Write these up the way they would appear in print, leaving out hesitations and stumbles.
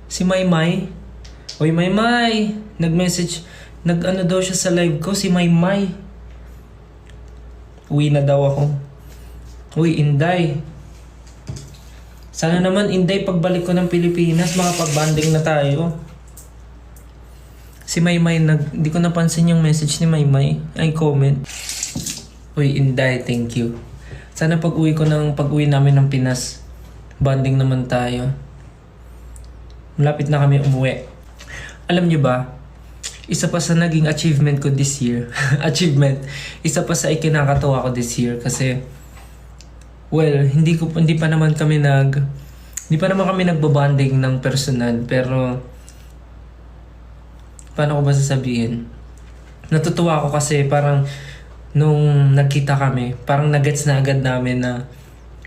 Si Maymay. Oy, Maymay! Nag-message. Nag-ano daw siya sa live ko, si Maymay. Uwi na daw ako. Uy, Inday. Sana naman, Inday, pagbalik ko ng Pilipinas, makapag-banding na tayo. Si Maymay, di ko napansin yung message ni Maymay. Ay, comment. Uy, Inday, thank you. Sana pag-uwi namin ng Pinas, banding naman tayo. Malapit na kami umuwi. Alam nyo ba, isa pa sa naging achievement ko this year, isa pa sa ikinakatawa ko this year kasi, well, hindi pa naman kami nagbabanding ng personal, pero, paano ko ba sasabihin? Natutuwa ako kasi parang, nung nagkita kami, parang nagets na agad namin na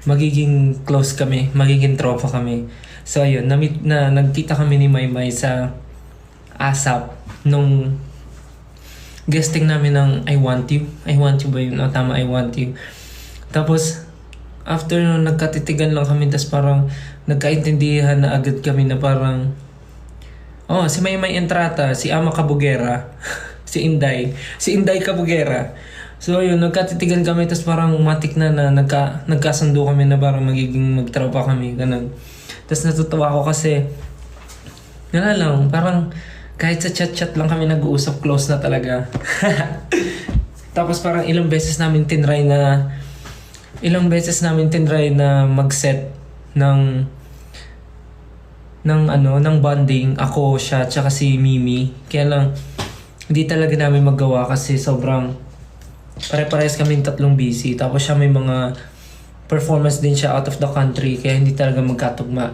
magiging close kami, magiging tropa kami. So ayun, nagkita kami ni Maymay sa ASAP nung guesting namin ng I Want You. I Want You ba yun? O, tama, I Want You. Tapos, after nung nagkatitigan lang kami, tas parang nagkaintindihan na agad kami na parang si Maymay Entrata, si Ama Kabugera, si Inday Kabugera. So ayun, nagkatitigan kami, tas parang matik na nagkasundo kami na parang magiging magtropa kami, ganun. Tas natutuwa ako kasi, parang kahit sa chat-chat lang kami nag-uusap, close na talaga. Tapos parang ilang beses namin tinry na mag-set ng bonding, ako, siya, tsaka si Mimi. Kaya lang, hindi talaga namin magawa kasi sobrang pare-parehas kaming tatlong busy. Tapos siya may mga performance din siya out of the country, kaya hindi talaga magkatugma.